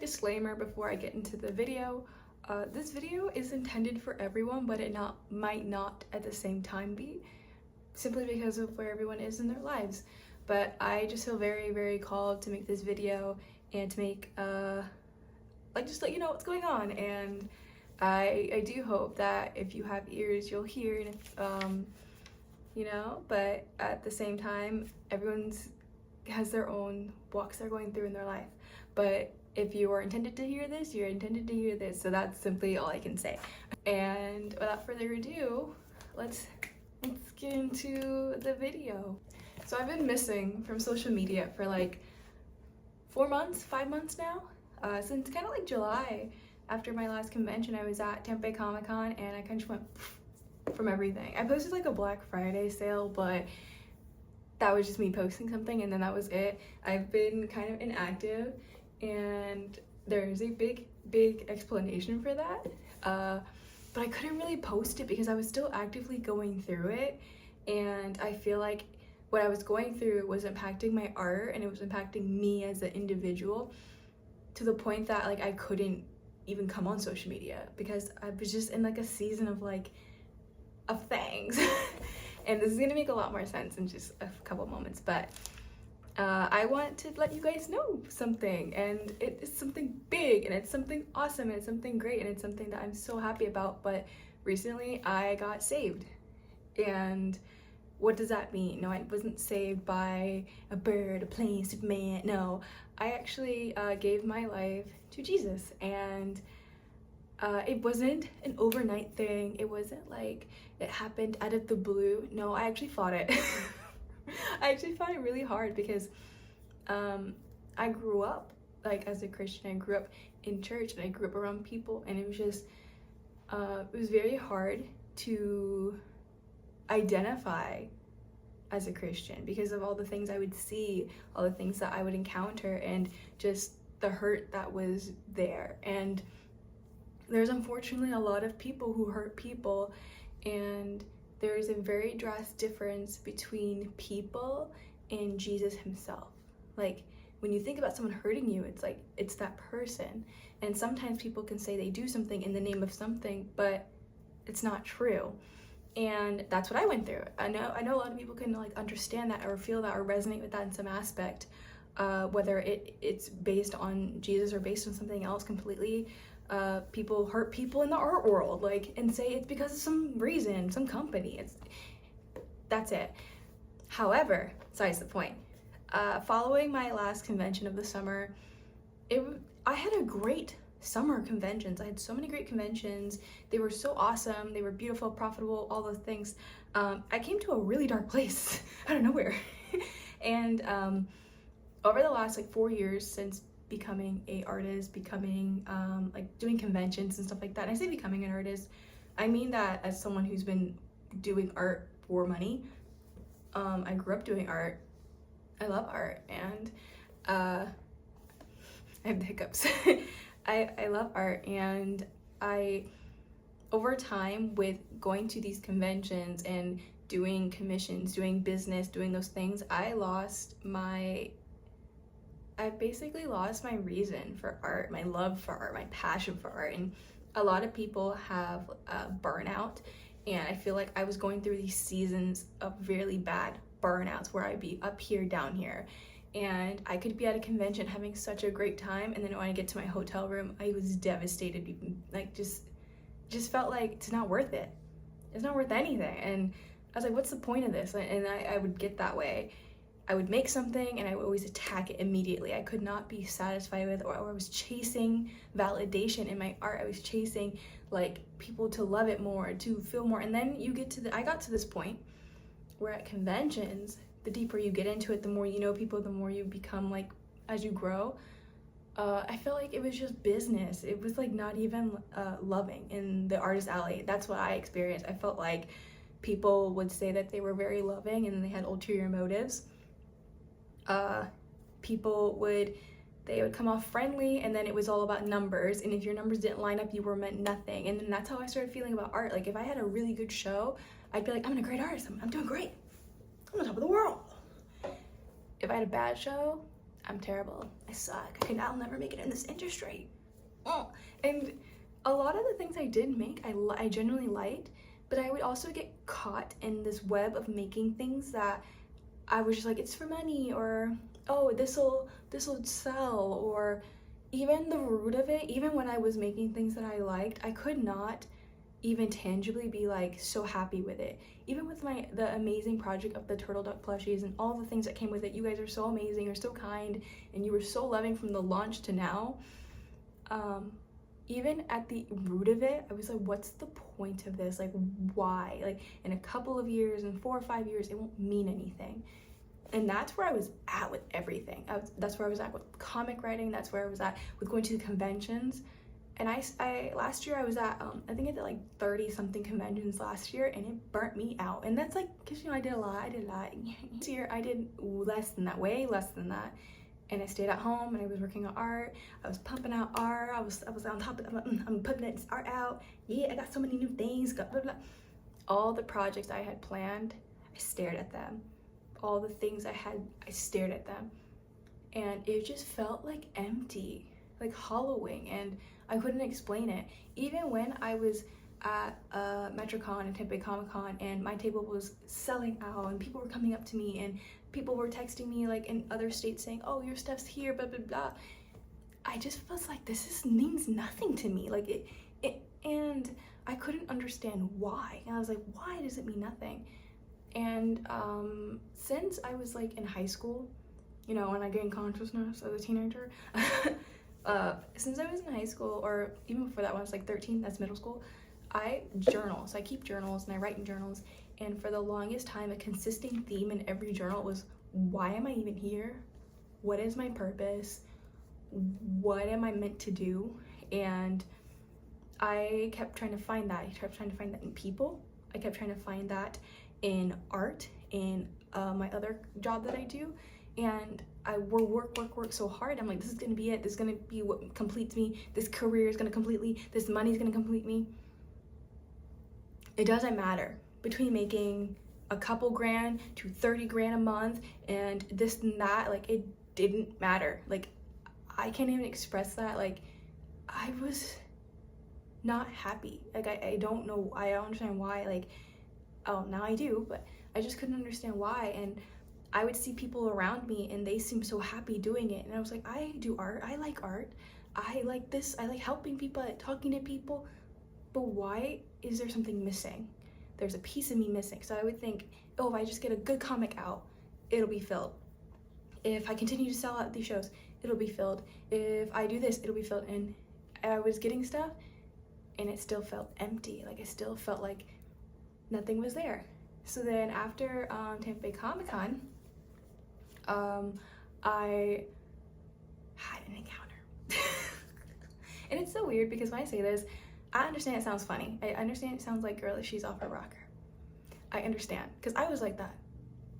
disclaimer before I get into the video. This video is intended for everyone, but it might not at the same time be, simply because of where everyone is in their lives. But I just feel very, very called to make this video and to make, just let you know what's going on. And I do hope that if you have ears, you'll hear, and if, but at the same time, everyone's has their own walks they're going through in their life. But if you are intended to hear this, you're intended to hear this. So that's simply all I can say. And without further ado, let's get into the video. So I've been missing from social media for like 5 months now, since kind of like July. After my last convention, I was at Tampa Bay Comic-Con, and I kind of just went from everything. I posted like a Black Friday sale, but that was just me posting something, and then that was it. I've been kind of inactive, and there's a big explanation for that. But I couldn't really post it because I was still actively going through it, and I feel like what I was going through was impacting my art, and it was impacting me as an individual, to the point that like I couldn't even come on social media because I was just in like a season of things. And this is gonna make a lot more sense in just a couple moments, but I want to let you guys know something, and it is something big, and it's something awesome, and it's something great, and it's something that I'm so happy about. But recently I got saved. And what does that mean? No, I wasn't saved by a bird, a plane, Superman. No, I actually gave my life to Jesus, and it wasn't an overnight thing. It wasn't like it happened out of the blue. No, I actually fought it. I actually fought it really hard because I grew up like as a Christian. I grew up in church, and I grew up around people, and it was just it was very hard to identify as a Christian because of all the things I would see, all the things that I would encounter, and just the hurt that was there. And there's unfortunately a lot of people who hurt people, and there's a very drastic difference between people and Jesus himself. Like, when you think about someone hurting you, it's like it's that person. And sometimes people can say they do something in the name of something, but it's not true. And that's what I went through. I know a lot of people can like understand that or feel that or resonate with that in some aspect, whether it's based on Jesus or based on something else completely. People hurt people in the art world, and say it's because of some reason, some company. That's it. However, besides the point, following my last convention of the summer, I had a great summer conventions. I had so many great conventions. They were so awesome. They were beautiful, profitable, all those things. I came to a really dark place out of nowhere. And over the last 4 years since becoming an artist, doing conventions and stuff like that, and I say becoming an artist, I mean that as someone who's been doing art for money. I grew up doing art. I love art, and I have the hiccups. I love art, and over time with going to these conventions and doing commissions, doing business, doing those things, I basically lost my reason for art, my love for art, my passion for art. And a lot of people have burnout, and I feel like I was going through these seasons of really bad burnouts where I'd be up here, down here. And I could be at a convention having such a great time, and then when I get to my hotel room, I was devastated. Just felt like it's not worth it. It's not worth anything. And I was like, what's the point of this? And I would get that way. I would make something, and I would always attack it immediately. I could not be satisfied with, or I was chasing validation in my art. I was chasing people to love it more, to feel more. And then I got to this point where at conventions, the deeper you get into it, the more you know people, the more you become as you grow. I felt like it was just business. It was not even loving in the artist alley. That's what I experienced. I felt like people would say that they were very loving, and they had ulterior motives. They would come off friendly, and then it was all about numbers, and if your numbers didn't line up, you were meant nothing. And then that's how I started feeling about art. If I had a really good show, I'd be like, I'm a great artist, I'm doing great, I'm on top of the world. If I had a bad show, I'm terrible. I suck. I'll never make it in this industry. Oh. And a lot of the things I did make, I genuinely liked, but I would also get caught in this web of making things that I was just like, it's for money, or oh, this'll sell, or even the root of it. Even when I was making things that I liked, I could not even tangibly be like so happy with it. Even with the amazing project of the turtle duck plushies and all the things that came with it, you guys are so amazing, you're so kind, and you were so loving from the launch to now. Even at the root of it, I was like, what's the point of this? Like, why? Like, in a couple of years, in 4 or 5 years, it won't mean anything. And that's where I was at with everything. That's where I was at with comic writing. That's where I was at with going to the conventions. And I last year I was at, I think I did like 30 something conventions last year, and it burnt me out. And that's like, cause I did a lot. This year I did less than that, way less than that. And I stayed at home and I was working on art. I was pumping out art. I was on top of it. I'm putting this art out. Yeah, I got so many new things. Blah, blah, blah. All the projects I had planned, I stared at them. All the things I stared at them. And it just felt like empty, like hollowing, and I couldn't explain it. Even when I was at MetroCon and Tempe Comic Con and my table was selling out and people were coming up to me and people were texting me like in other states saying, oh, your stuff's here, blah, blah, blah. I just was like, means nothing to me. Like it, and I couldn't understand why. And I was like, why does it mean nothing? And since I was like in high school, you know, when I gained consciousness as a teenager, since I was in high school, or even before that when I was like 13, that's middle school, I journal. So I keep journals and I write in journals. And for the longest time, a consistent theme in every journal was, why am I even here? What is my purpose? What am I meant to do? And I kept trying to find that. I kept trying to find that in people. I kept trying to find that in art, in my other job that I do. And I work so hard. I'm like, this is gonna be it. This is gonna be what completes me. This career is gonna complete me. This money is gonna complete me. It doesn't matter. Between making a couple grand to 30 grand a month and this and that, like, it didn't matter. Like, I can't even express that. Like, I was not happy. Like, I don't know. I don't understand why. Like, oh, now I do, but I just couldn't understand why. And I would see people around me and they seemed so happy doing it. And I was like, I do art. I like art. I like this. I like helping people, I like talking to people. But why is there something missing? There's a piece of me missing. So I would think, oh, if I just get a good comic out, it'll be filled. If I continue to sell out these shows, it'll be filled. If I do this, it'll be filled. And I was getting stuff and it still felt empty. Like, it still felt like nothing was there. So then after Tampa Bay Comic Con, I had an encounter. And it's so weird because when I say this, I understand it sounds funny. I understand it sounds like, girl, she's off her rocker. I understand, because I was like that.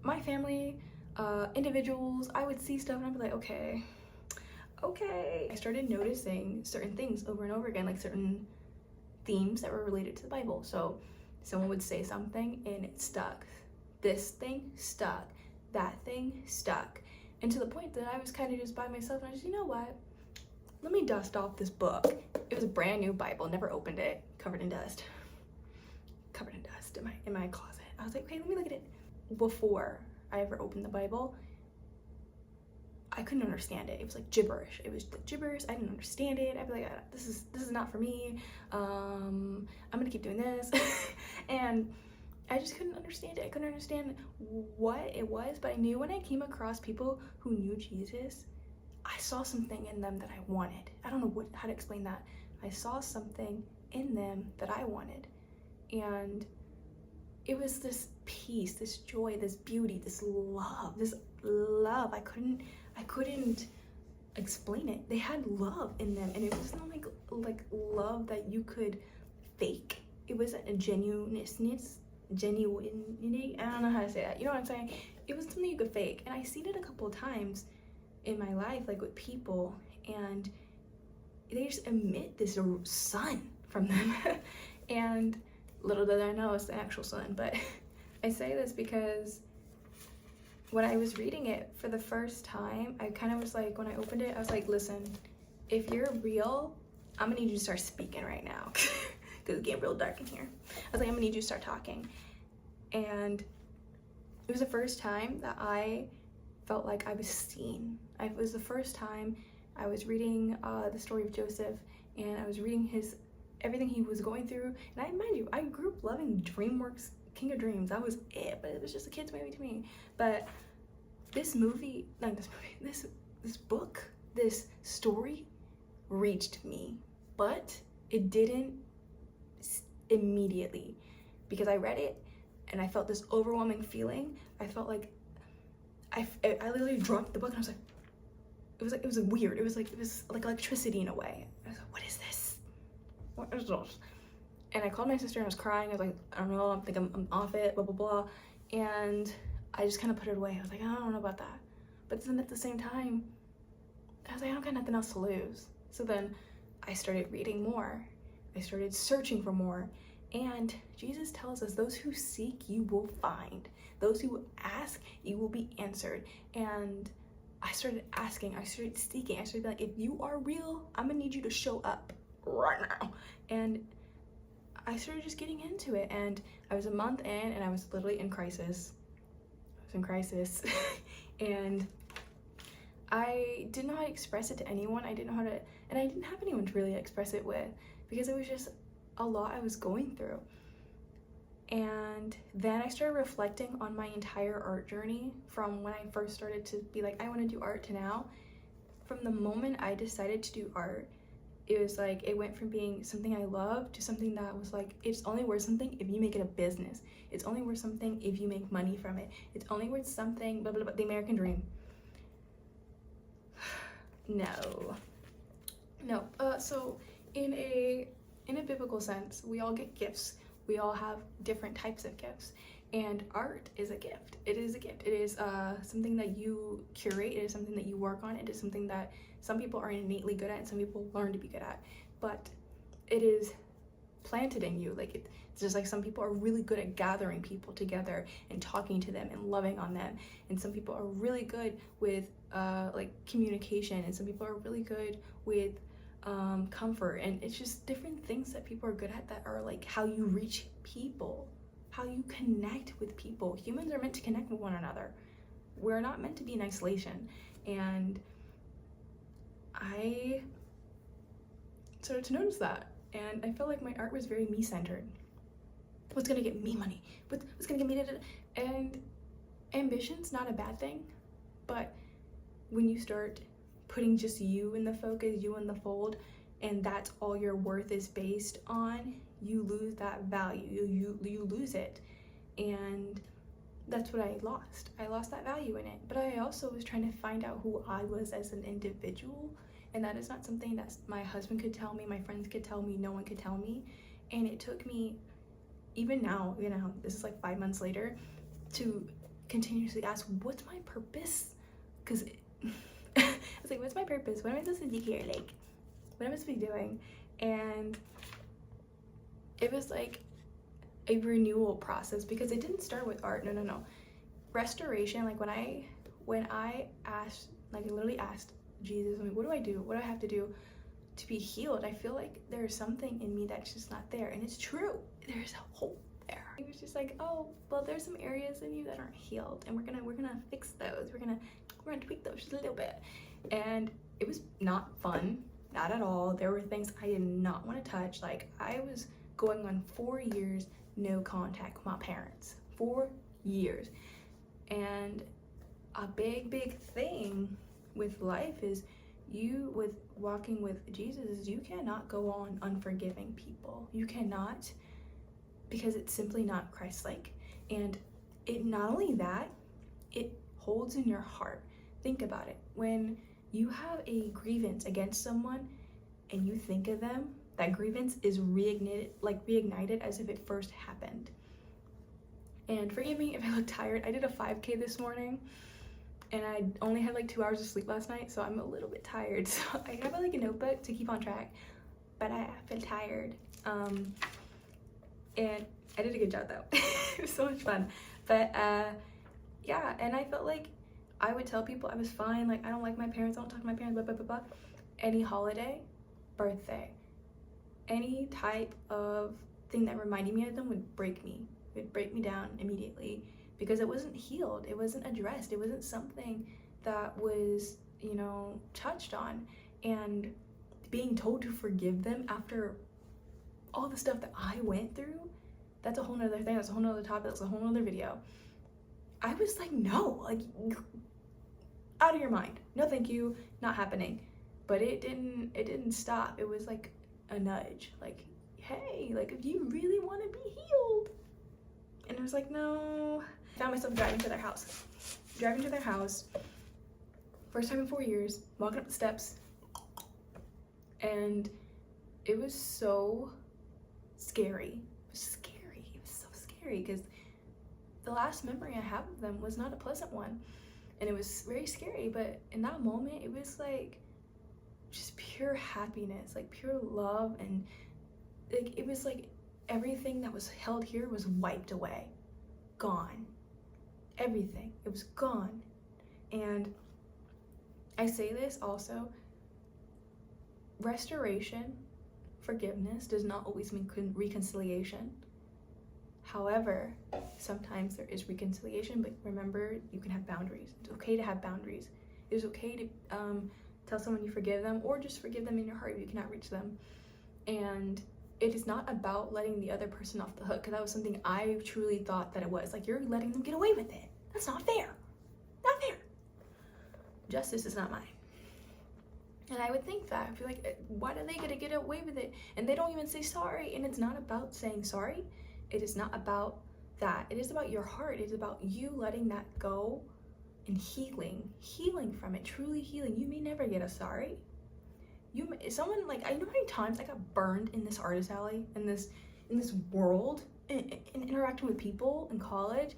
My family, individuals, I would see stuff and I'd be like, okay. I started noticing certain things over and over again, like certain themes that were related to the Bible. So someone would say something and it stuck. This thing stuck. That thing stuck. And to the point that I was kind of just by myself and I just, you know what? Let me dust off this book. It was a brand new Bible, never opened it, covered in dust in my closet. I was like, okay, let me look at it. Before I ever opened the Bible, I couldn't understand it. It was like gibberish. It was gibberish. I didn't understand it. I'd be like, this is not for me. I'm gonna keep doing this. And I just couldn't understand it. I couldn't understand what it was, but I knew when I came across people who knew Jesus, I saw something in them that I wanted. I don't know how to explain that. I saw something in them that I wanted. And it was this peace, this joy, this beauty, this love. I couldn't explain it. They had love in them, and it was not like love that you could fake. It was a genuinity. I don't know how to say that. You know what I'm saying? It was something you could fake. And I seen it a couple of times in my life, like with people, and they just emit this sun from them. And little did I know it's the actual sun. But I say this because when I was reading it for the first time, I kind of was like, when I opened it, I was like, listen, if you're real, I'm gonna need you to start speaking right now. Because it's getting real dark in here. I was like, I'm gonna need you to start talking. And it was the first time that I felt like I was seen. It was the first time I was reading the story of Joseph, and I was reading everything he was going through. And mind you, I grew up loving DreamWorks King of Dreams. That was it, but it was just a kid's movie to me. But this book, this story reached me, but it didn't immediately, because I read it and I felt this overwhelming feeling. I felt like I literally dropped the book, and I was like, it was weird. It was like electricity in a way. I was like, what is this? What is this? And I called my sister and I was crying. I was like, I don't know, I think I'm off it, blah, blah, blah. And I just kind of put it away. I was like, I don't know about that. But then at the same time, I was like, I don't got nothing else to lose. So then I started reading more. I started searching for more. And Jesus tells us, those who seek, you will find. Those who ask, you will be answered. And I started asking, I started seeking, I started being like, if you are real, I'm gonna need you to show up right now. And I started just getting into it, and I was a month in, and I was literally in crisis. I was in crisis. And I didn't know how to express it to anyone. I didn't know how to, and I didn't have anyone to really express it with, because it was just a lot I was going through. And then I started reflecting on my entire art journey, from when I first started to be like, I want to do art, to now. From the moment I decided to do art, it was like, it went from being something I loved to something that was like, it's only worth something if you make it a business. It's only worth something if you make money from it. It's only worth something, blah, blah, blah, the American dream. No. So in a biblical sense, we all get gifts. We all have different types of gifts, and art is a gift. It is a gift. It is something that you curate. It is something that you work on. It is something that some people are innately good at and some people learn to be good at, but it is planted in you. Like, it's just like some people are really good at gathering people together and talking to them and loving on them, and some people are really good with like communication, and some people are really good with comfort. And it's just different things that people are good at, that are like how you reach people, how you connect with people. Humans are meant to connect with one another. We're not meant to be in isolation. And I started to notice that, and I felt like my art was very me-centered. What's gonna get me money? What's gonna get me and ambition's not a bad thing, but when you start putting just you in the focus, you in the fold, and that's all your worth is based on, you lose that value. You lose it. And that's what I lost. I lost that value in it. But I also was trying to find out who I was as an individual, and that is not something that my husband could tell me, my friends could tell me, no one could tell me. And it took me, even now, this is like 5 months later, to continuously ask, what's my purpose? Because I was like, what's my purpose? What am I supposed to do here? Like, what am I supposed to be doing? And it was like a renewal process, because it didn't start with art. No. Restoration, like when I asked, like I literally asked Jesus, what do I do? What do I have to do to be healed? I feel like there's something in me that's just not there. And it's true. There's a hole there. It was just like, oh, well, there's some areas in you that aren't healed, and we're gonna fix those. We're gonna tweak those just a little bit. And it was not fun, not at all. There were things I did not want to touch. Like, I was going on 4 years no contact with my parents. 4 years. And a big thing with life is, with walking with Jesus, you cannot go on unforgiving people. You cannot, because it's simply not Christ-like. And it, not only that, it holds in your heart. Think about it. When you have a grievance against someone and you think of them, that grievance is reignited as if it first happened. And forgive me if I look tired. I did a 5K this morning, and I only had like 2 hours of sleep last night, so I'm a little bit tired. So I have like a notebook to keep on track, but I feel tired. And I did a good job though. It was so much fun. But yeah, and I felt like I would tell people I was fine, like I don't like my parents, I don't talk to my parents, blah blah blah blah. Any holiday, birthday, any type of thing that reminded me of them would break me. It would break me down immediately because it wasn't healed, it wasn't addressed, it wasn't something that was, you know, touched on. And being told to forgive them after all the stuff that I went through, that's a whole nother thing, that's a whole nother topic, that's a whole nother video. I was like, no, like, out of your mind, no thank you, not happening. But it didn't stop. It was like a nudge, like, hey, like, if you really want to be healed. And I was like, no. I found myself driving to their house. First time in 4 years, walking up the steps, and it was so scary. It was so scary because the last memory I have of them was not a pleasant one, and it was very scary. But in that moment, it was like just pure happiness, like pure love, and like it was like everything that was held here was wiped away, gone. Everything, it was gone. And I say this also, restoration, forgiveness does not always mean reconciliation. However, sometimes there is reconciliation, but remember, you can have boundaries. It's okay to have boundaries. It is okay to tell someone you forgive them, or just forgive them in your heart if you cannot reach them. And it is not about letting the other person off the hook, because that was something I truly thought that it was. Like, you're letting them get away with it. That's not fair. Not fair. Justice is not mine. And I would think that. I'd be like, why are they gonna get away with it? And they don't even say sorry. And it's not about saying sorry. It is not about that. It is about your heart. It is about you letting that go and healing from it, truly healing. You may never get a sorry. Someone, like, I know how many times I got burned in this artist alley, in this world, in interacting with people in college.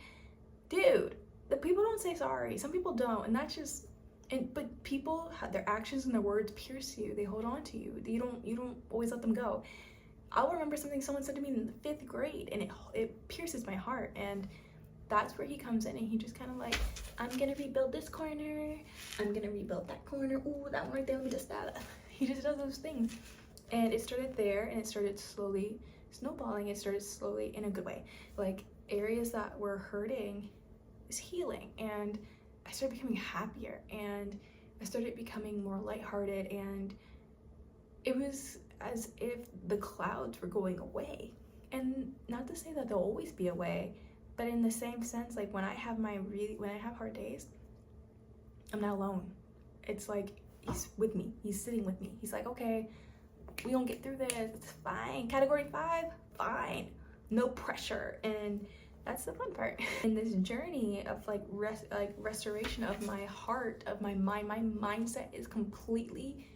Dude, the people don't say sorry. Some people don't, and that's just, but people have their actions and their words pierce you. They hold on to you. You don't always let them go. I'll remember something someone said to me in the 5th grade, and it pierces my heart. And that's where he comes in, and he just kind of like, I'm gonna rebuild this corner, I'm gonna rebuild that corner, ooh, that one right there, let me just that. He just does those things. And it started there, and it started slowly snowballing. It started slowly, in a good way, like areas that were hurting is healing. And I started becoming happier, and I started becoming more lighthearted, and it was as if the clouds were going away. And not to say that they'll always be away, but in the same sense, like when I have hard days, I'm not alone. It's like he's with me. He's sitting with me. He's like, okay, we gonna get through this. It's fine. Category 5, fine. No pressure. And that's the fun part. In this journey of like restoration of my heart, of my mind, my mindset is completely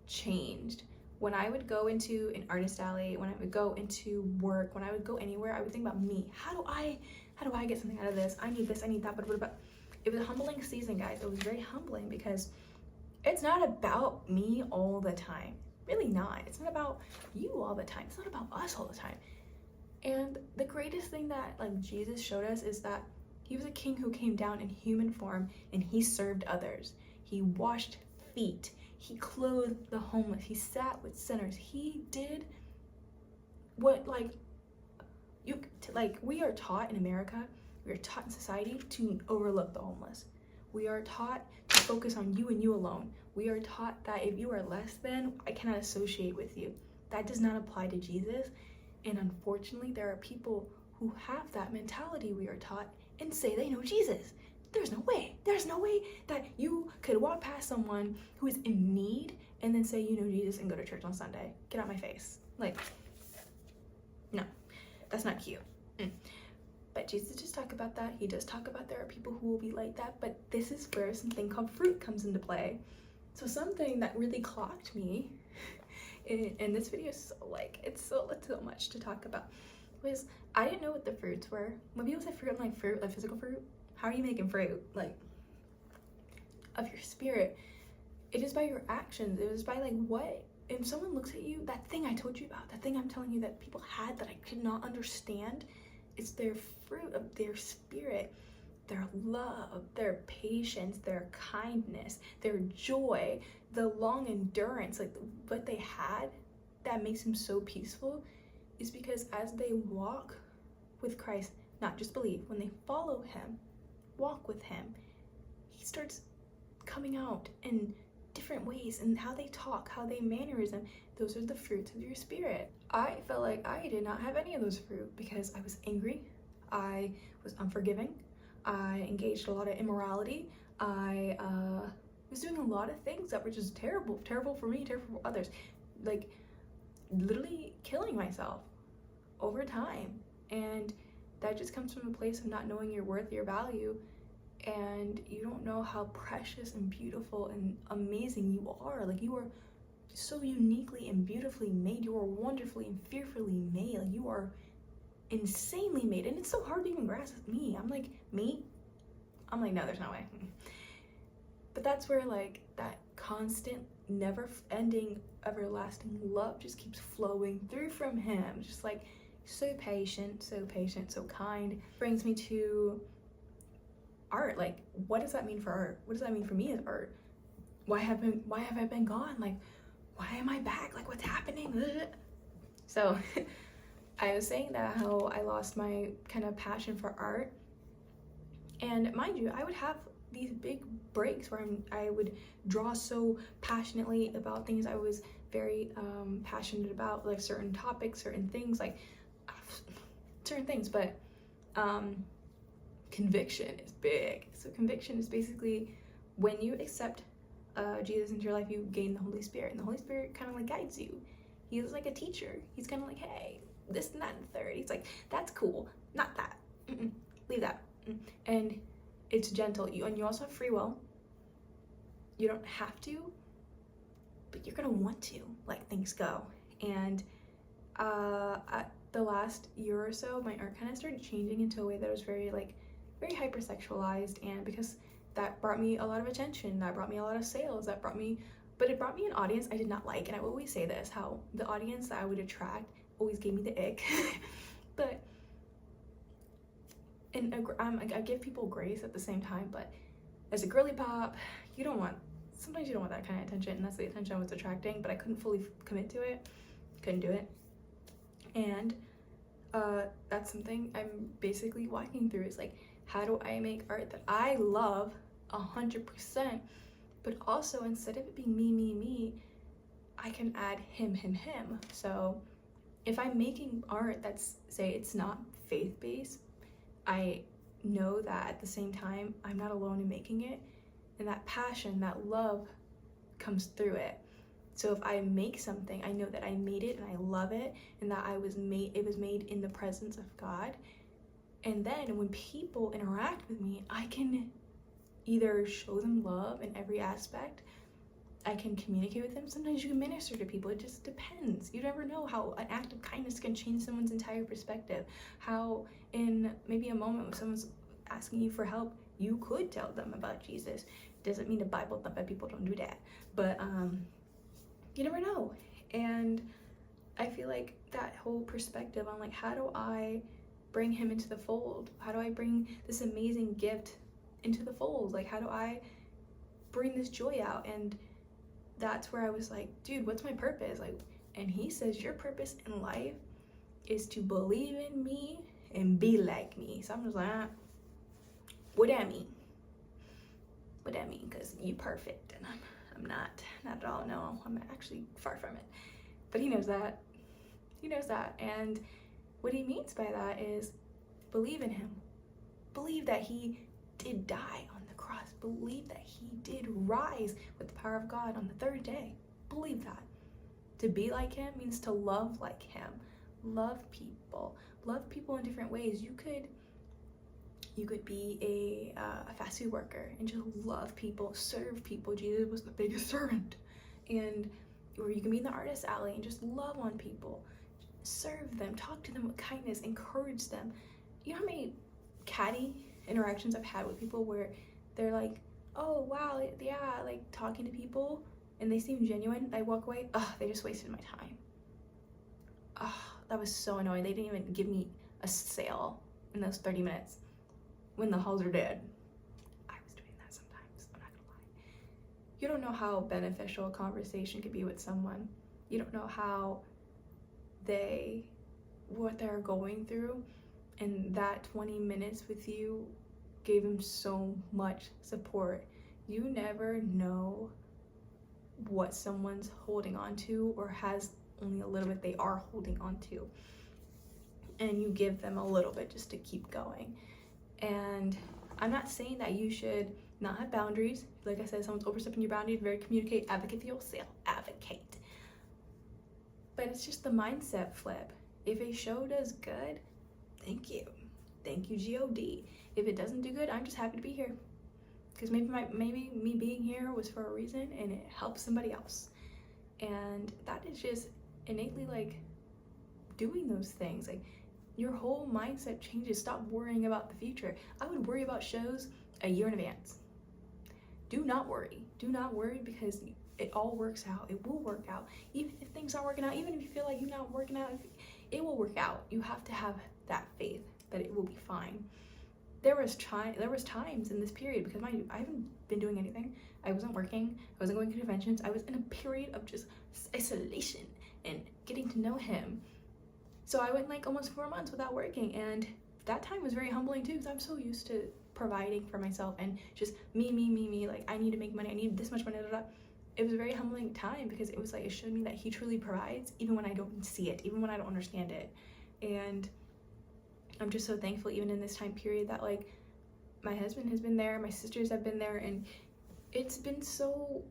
changed. When I would go into an artist alley, when I would go into work, when I would go anywhere, I would think about me. How do I get something out of this? I need this, I need that, but it was a humbling season, guys. It was very humbling because it's not about me all the time. Really not. It's not about you all the time. It's not about us all the time. And the greatest thing that like Jesus showed us is that he was a king who came down in human form, and he served others. He washed feet. He clothed the homeless. He sat with sinners. He did what we are taught in America, we are taught in society to overlook the homeless. We are taught to focus on you and you alone. We are taught that if you are less than, I cannot associate with you. That does not apply to Jesus. And unfortunately, there are people who have that mentality, we are taught, and say they know Jesus. There's no way that you could walk past someone who is in need and then say you know Jesus and go to church on Sunday. Get out my face. Like, no, that's not cute. But Jesus does talk about that. He does talk about there are people who will be like that, but this is where something called fruit comes into play. So something that really clocked me in this video, it's so much to talk about, was I didn't know what the fruits were. When people say fruit, I'm like, fruit, like physical fruit? How are you making fruit? Like, of your spirit. It is by your actions. It is by like what, if someone looks at you, that thing I told you about, that thing I'm telling you that people had that I could not understand, it's their fruit of their spirit. their love, their patience, their kindness, their joy, the long endurance, like what they had that makes them so peaceful is because as they walk with Christ, not just believe, when they follow him, walk with him, he starts coming out in different ways, and how they talk, how they mannerism, those are the fruits of your spirit. I felt like I did not have any of those fruit because I was angry, I was unforgiving, I engaged a lot of immorality, I was doing a lot of things that were just terrible for me, terrible for others, like literally killing myself over time. And that just comes from a place of not knowing your worth, your value, and you don't know how precious and beautiful and amazing you are. Like, you are so uniquely and beautifully made. You are wonderfully and fearfully made. Like, you are insanely made, and it's so hard to even grasp. Me, I'm like, no, there's no way. But that's where, like, that constant, never ending, everlasting love just keeps flowing through from him. Just like so patient, so kind. Brings me to art. Like, what does that mean for art? What does that mean for me as art? Why have I been gone? Like, why am I back? Like, what's happening? So I was saying that how I lost my kind of passion for art. And mind you, I would have these big breaks where I would draw so passionately about things I was very passionate about, like certain topics, certain things, like certain things. But conviction is big. So conviction is basically when you accept Jesus into your life, you gain the Holy Spirit, and the Holy Spirit kind of like guides you. He's like a teacher. He's kind of like, hey, this and that and the third. He's like, that's cool, not that. Leave that. And it's gentle. And you also have free will. You don't have to, but you're gonna want to let things go. And the last year or so, my art kind of started changing into a way that was very hypersexualized, and because that brought me a lot of attention, that brought me a lot of sales, but it brought me an audience I did not like. And I will always say this, how the audience that I would attract always gave me the ick. But I give people grace at the same time, but as a girly pop, sometimes you don't want that kind of attention, and that's the attention I was attracting, but I couldn't fully commit to it, couldn't do it. And that's something I'm basically walking through, is like, how do I make art that I love 100%, but also instead of it being me, I can add him. So if I'm making art that's, say, it's not faith-based, I know that at the same time, I'm not alone in making it, and that passion, that love comes through it. So if I make something, I know that I made it and I love it, and that it was made in the presence of God. And then when people interact with me, I can either show them love in every aspect, I can communicate with them. Sometimes you can minister to people. It just depends. You never know how an act of kindness can change someone's entire perspective. How in maybe a moment when someone's asking you for help, you could tell them about Jesus. Doesn't mean to Bible thump, but people don't do that. But you never know. And I feel like that whole perspective on, like, how do I bring him into the fold? How do I bring this amazing gift into the fold? Like, how do I bring this joy out? And that's where I was like, dude, what's my purpose? Like, and he says, your purpose in life is to believe in me and be like me. So I'm just like, what that mean? What that mean? Because you perfect, and I'm not at all. No, I'm actually far from it. But he knows that. And what he means by that is believe in him. Believe that he did die on the cross. Believe that he did rise with the power of God on the third day. Believe that. To be like him means to love like him. Love people in different ways. You could be a fast food worker and just love people, serve people. Jesus was the biggest servant. Or you can be in the artist alley and just love on people, serve them, talk to them with kindness, encourage them. You know how many catty interactions I've had with people where they're like, oh wow, yeah, like talking to people, and they seem genuine. I walk away, they just wasted my time. That was so annoying. They didn't even give me a sale in those 30 minutes. when the halls are dead. I was doing that sometimes, I'm not gonna lie. You don't know how beneficial a conversation could be with someone. You don't know how what they're going through, and that 20 minutes with you gave them so much support. You never know what someone's holding on to or has only a little bit they are holding on to, and you give them a little bit just to keep going. And I'm not saying that you should not have boundaries. Like I said, someone's overstepping your boundaries, very communicate, advocate for yourself, advocate. But it's just the mindset flip. If a show does good, thank you God. If it doesn't do good, I'm just happy to be here, because maybe me being here was for a reason and it helps somebody else. And that is just innately like doing those things. Like, your whole mindset changes. Stop worrying about the future. I would worry about shows a year in advance. Do not worry because it all works out. It will work out. Even if things aren't working out, even if you feel like you're not working out, it will work out. You have to have that faith that it will be fine. There was times in this period, because mind you, I haven't been doing anything. I wasn't working. I wasn't going to conventions. I was in a period of just isolation and getting to know him. So I went like almost 4 months without working, and that time was very humbling too, because I'm so used to providing for myself and just me, like I need to make money, I need this much money, It was a very humbling time, because it was like, it showed me that he truly provides even when I don't see it, even when I don't understand it. And I'm just so thankful, even in this time period, that like my husband has been there, my sisters have been there, and it's been so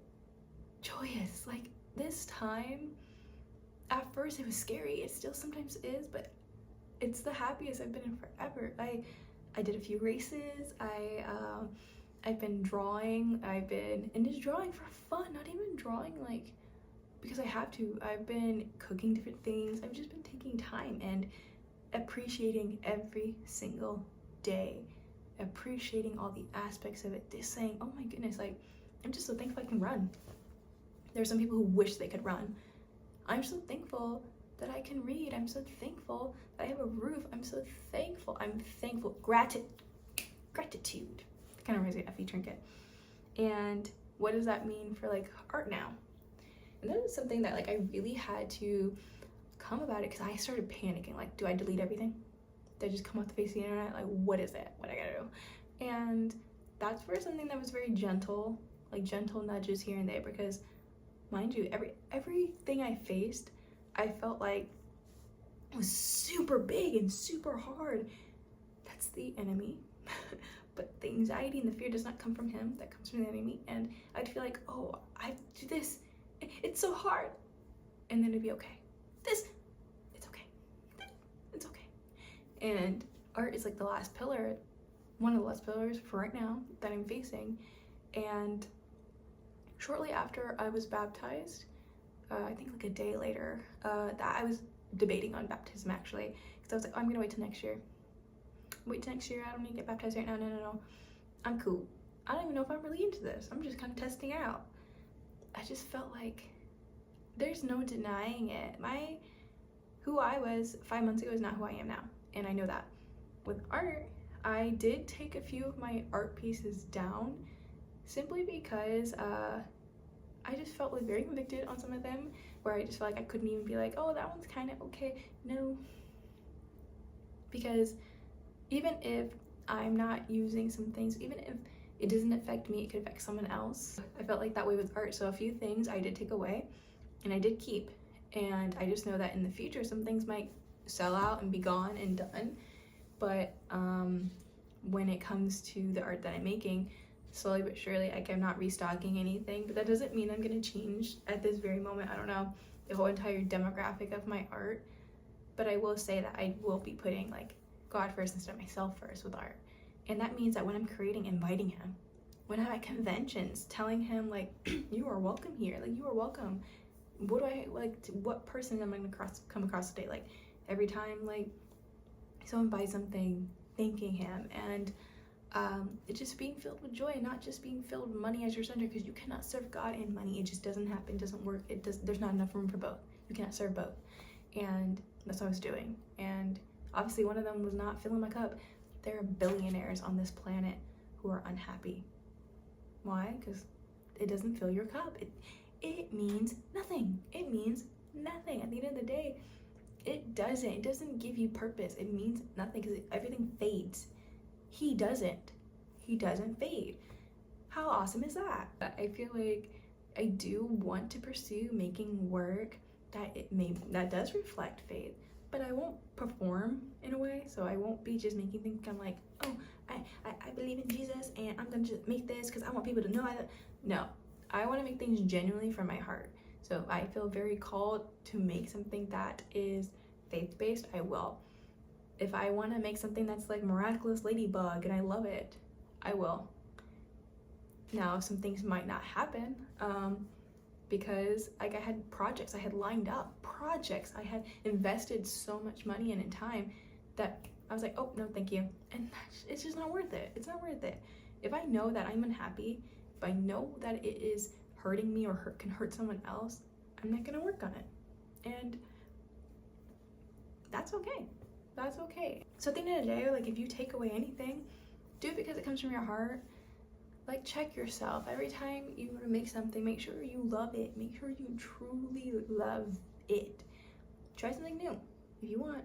joyous. Like, this time, at first it was scary, it still sometimes is, but it's the happiest I've been in forever. I did a few races, I've been drawing, and just drawing for fun, not even drawing like because I have to. I've been cooking different things. I've just been taking time and appreciating every single day, appreciating all the aspects of it, just saying, oh my goodness, like, I'm just so thankful I can run. There's some people who wish they could run. I'm so thankful that I can read. I'm so thankful that I have a roof. I'm so thankful. I'm thankful. Gratitude. Kind of reminds me of Effie Trinket. And what does that mean for like art now? And that was something that like I really had to come about it, because I started panicking. Like, do I delete everything? Did I just come off the face of the internet? Like, what is it? What I gotta do? And that's for something that was very gentle, like gentle nudges here and there, because mind you, everything I faced, I felt like was super big and super hard. That's the enemy. But the anxiety and the fear does not come from him, that comes from the enemy. And I'd feel like, oh, I have to do this, it's so hard, and then it'd be okay. It's okay. And art is like the last pillar, one of the last pillars for right now that I'm facing. And shortly after I was baptized, I think like a day later, that I was debating on baptism actually, because I was like, oh, I'm gonna wait till next year. I don't need to get baptized right now. No, I'm cool. I don't even know if I'm really into this. I'm just kind of testing it out. I just felt like there's no denying it. Who I was 5 months ago is not who I am now, and I know that. With art, I did take a few of my art pieces down, simply because I just felt like very convicted on some of them, where I just felt like I couldn't even be like, oh, that one's kind of okay. No, because even if I'm not using some things, even if it doesn't affect me, it could affect someone else. I felt like that way with art. So a few things I did take away and I did keep. And I just know that in the future, some things might sell out and be gone and done. But when it comes to the art that I'm making, slowly but surely, like, I'm not restocking anything, but that doesn't mean I'm gonna change at this very moment. I don't know the whole entire demographic of my art, but I will say that I will be putting like God first instead of myself first with art. And that means that when I'm creating, inviting him. When I'm at conventions, telling him like, you are welcome here, like, you are welcome. What do I like, what person am I gonna come across today? Like, every time like someone buys something, thanking him, and it's just being filled with joy, not just being filled with money as your center, because you cannot serve God and money. It just doesn't happen, doesn't work. There's not enough room for both. You cannot serve both. And that's what I was doing. And obviously one of them was not filling my cup, there are billionaires on this planet who are unhappy. Why? Because it doesn't fill your cup. It means nothing. It means nothing. At the end of the day, it doesn't give you purpose. It means nothing because everything fades. He doesn't fade. How awesome is that? I feel like I do want to pursue making work that does reflect faith, but I won't perform in a way. So I won't be just making things come like, oh, I believe in Jesus and I'm gonna just make this because I want people to know no, I want to make things genuinely from my heart. So if I feel very called to make something that is faith-based, I will. If I want to make something that's like Miraculous Ladybug and I love it, I will. Now, some things might not happen because like I had projects I had lined up, I had invested so much money in and time that I was like, oh, no, thank you. And it's just not worth it. It's not worth it. If I know that I'm unhappy, if I know that it is hurting me or can hurt someone else, I'm not gonna work on it. And that's okay. That's okay. So at the end of the day, like if you take away anything, do it because it comes from your heart. Like check yourself. Every time you make something, make sure you love it. Make sure you truly love it. Try something new if you want,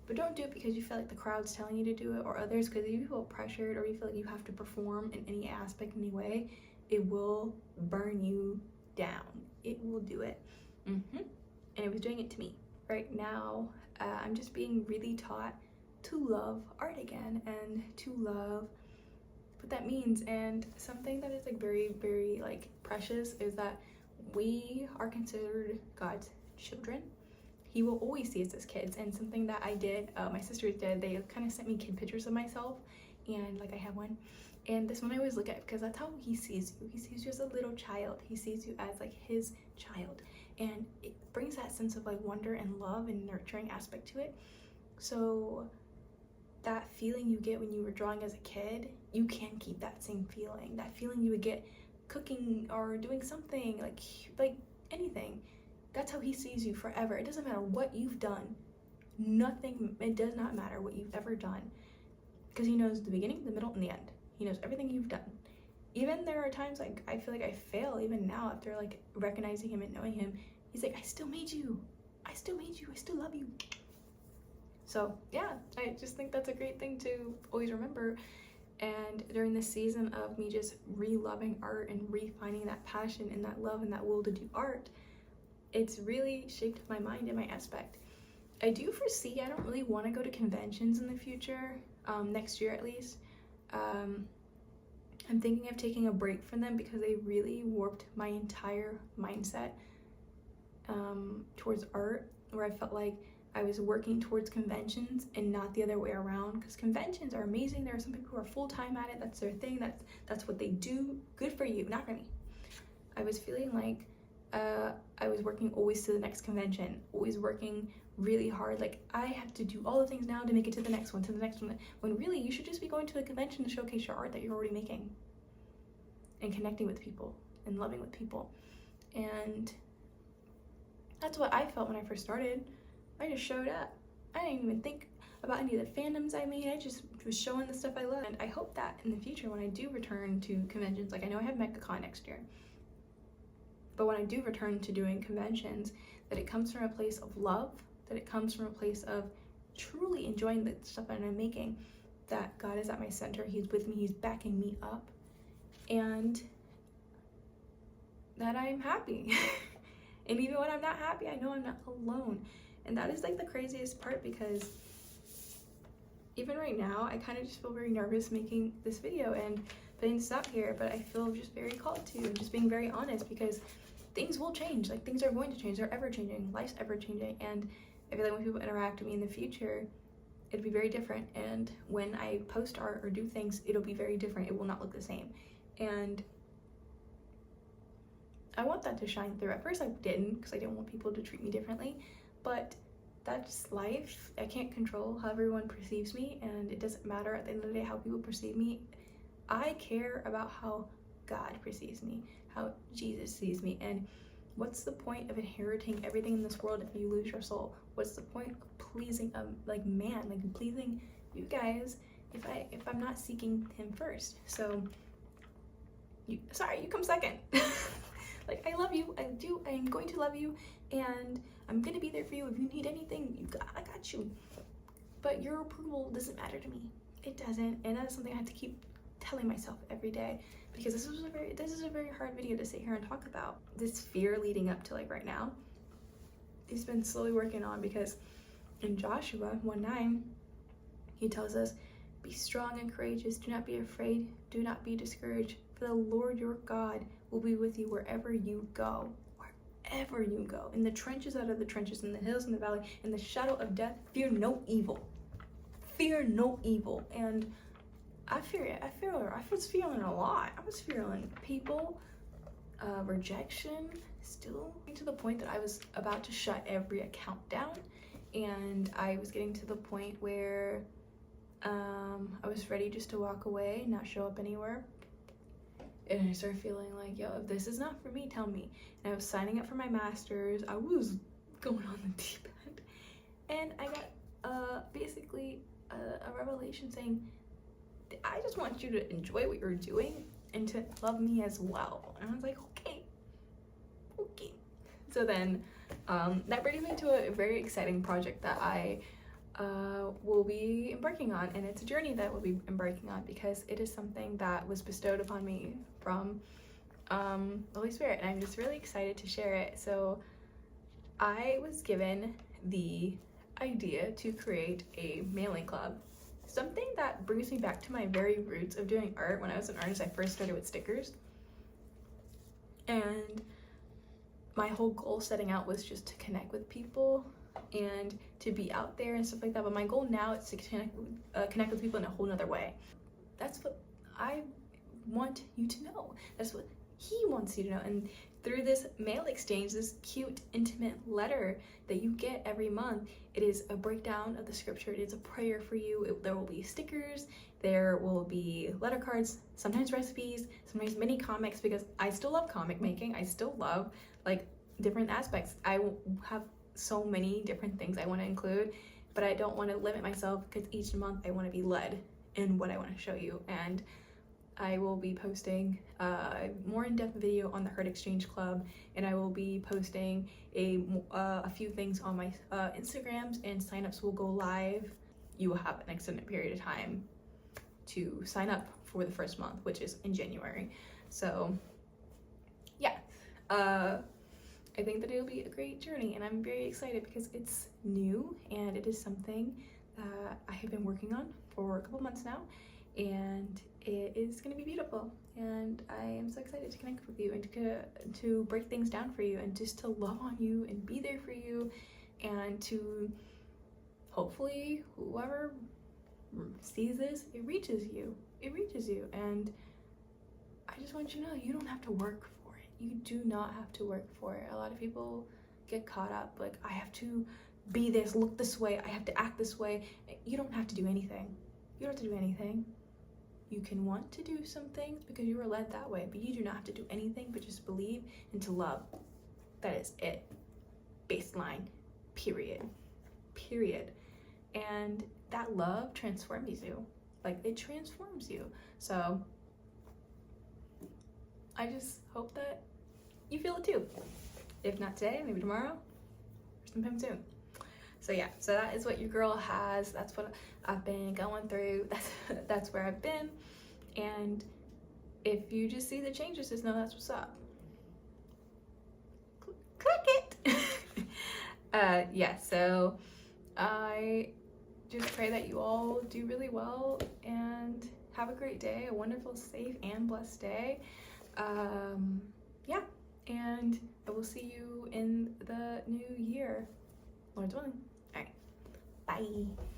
but don't do it because you feel like the crowd's telling you to do it or others, because if you feel pressured or you feel like you have to perform in any aspect, any way, it will burn you down. It will do it. And it was doing it to me. Right now, I'm just being really taught to love art again and to love what that means. And something that is like very, very like precious is that we are considered God's children. He will always see us as kids. And something that I did, my sisters did, they kind of sent me kid pictures of myself, and like I have one. And this one I always look at because that's how he sees you. He sees you as a little child. He sees you as like his child. And it brings that sense of like wonder and love and nurturing aspect to it. So that feeling you get when you were drawing as a kid, you can keep that same feeling. That feeling you would get cooking or doing something like anything. That's how he sees you forever. It doesn't matter what you've done. Nothing, it does not matter what you've ever done. Because he knows the beginning, the middle, and the end. He knows everything you've done. Even there are times like I feel like I fail even now after like recognizing him and knowing him. He's like, I still made you. I still made you. I still love you. So yeah, I just think that's a great thing to always remember. And during this season of me just re-loving art and re-finding that passion and that love and that will to do art, it's really shaped my mind and my aspect. I do foresee I don't really want to go to conventions in the future, next year at least. I'm thinking of taking a break from them because they really warped my entire mindset towards art, where I felt like I was working towards conventions and not the other way around, because conventions are amazing. There are some people who are full-time at it. That's their thing. That's what they do. Good for you, not for me. I was feeling like I was working always to the next convention, always working really hard. Like I have to do all the things now to make it to the next one, when really you should just be going to a convention to showcase your art that you're already making and connecting with people and loving with people. And that's what I felt when I first started. I just showed up. I didn't even think about any of the fandoms I made. I just was showing the stuff I love. And I hope that in the future when I do return to conventions, like I know I have MechaCon next year, but when I do return to doing conventions, that it comes from a place of love, that it comes from a place of truly enjoying the stuff that I'm making, that God is at my center, he's with me, he's backing me up, and that I'm happy. And even when I'm not happy, I know I'm not alone. And that is like the craziest part, because even right now, I kind of just feel very nervous making this video and putting this out here, but I feel just very called to, and just being very honest, because things will change. Like things are going to change. They're ever changing. Life's ever changing. And I feel like when people interact with me in the future, it'll be very different. And when I post art or do things, it'll be very different. It will not look the same. And I want that to shine through. At first I didn't, because I didn't want people to treat me differently, but that's life. I can't control how everyone perceives me, and it doesn't matter at the end of the day how people perceive me. I care about how God perceives me, how Jesus sees me. And what's the point of inheriting everything in this world if you lose your soul? What's the point of pleasing like man, like pleasing you guys if I'm not seeking him first. So you come second. Like, I love you, I am going to love you, and I'm gonna be there for you. If you need anything, I got you. But your approval doesn't matter to me. It doesn't, and that's something I have to keep telling myself every day, because this is a very hard video to sit here and talk about. This fear leading up to, like, right now, he's been slowly working on, because in Joshua 1:9, he tells us, be strong and courageous, do not be afraid, do not be discouraged, for the Lord your God will be with you wherever you go. Wherever you go, in the trenches, out of the trenches, in the hills, in the valley, in the shadow of death, fear no evil. Fear no evil. And I fear it. I was feeling a lot. I was feeling people, rejection, still to the point that I was about to shut every account down, and I was getting to the point where I was ready just to walk away, not show up anywhere. And I started feeling like, yo, if this is not for me, tell me. And I was signing up for my master's. I was going on the deep end, and I got basically a revelation saying, I just want you to enjoy what you're doing and to love me as well. And I was like, okay. So then that brings me to a very exciting project that I will be embarking on, and it's a journey that we'll be embarking on, because it is something that was bestowed upon me from the Holy Spirit, and I'm just really excited to share it. So I was given the idea to create a mailing club, something that brings me back to my very roots of doing art. When I was an artist, I first started with stickers, and my whole goal setting out was just to connect with people and to be out there and stuff like that. But my goal now is to connect with people in a whole nother way. That's what I want you to know. That's what he wants you to know. And through this mail exchange, this cute, intimate letter that you get every month, it is a breakdown of the scripture. It is a prayer for you. There will be stickers, there will be letter cards, sometimes recipes, sometimes mini comics, because I still love comic making. I still love, like, different aspects. I have so many different things I want to include, but I don't want to limit myself, because each month I want to be led in what I want to show you. And I will be posting a more in-depth video on the Heart Exchange Club, and I will be posting a few things on my Instagrams, and signups will go live. You will have an extended period of time to sign up for the first month, which is in January. So yeah, I think that it'll be a great journey, and I'm very excited because it's new and it is something that I have been working on for a couple months now, and it is going to be beautiful. And I am so excited to connect with you and to break things down for you, and just to love on you and be there for you, and to hopefully whoever sees this, it reaches you. And I just want you to know, you don't have to work for it. You do not have to work for it. A lot of people get caught up, like, I have to be this, look this way, I have to act this way. You don't have to do anything. You don't have to do anything. You can want to do some things because you were led that way, but you do not have to do anything but just believe and to love. That is it. Baseline. Period. And that love transforms you. Like, it transforms you. So I just hope that you feel it too. If not today, maybe tomorrow, or sometime soon. So yeah, so that is what your girl has. That's what I've been going through. That's where I've been. And if you just see the changes, just know that's what's up. Click it. Yeah, so I just pray that you all do really well and have a great day, a wonderful, safe, and blessed day. Yeah, and I will see you in the new year, Lord's willing. All right, bye.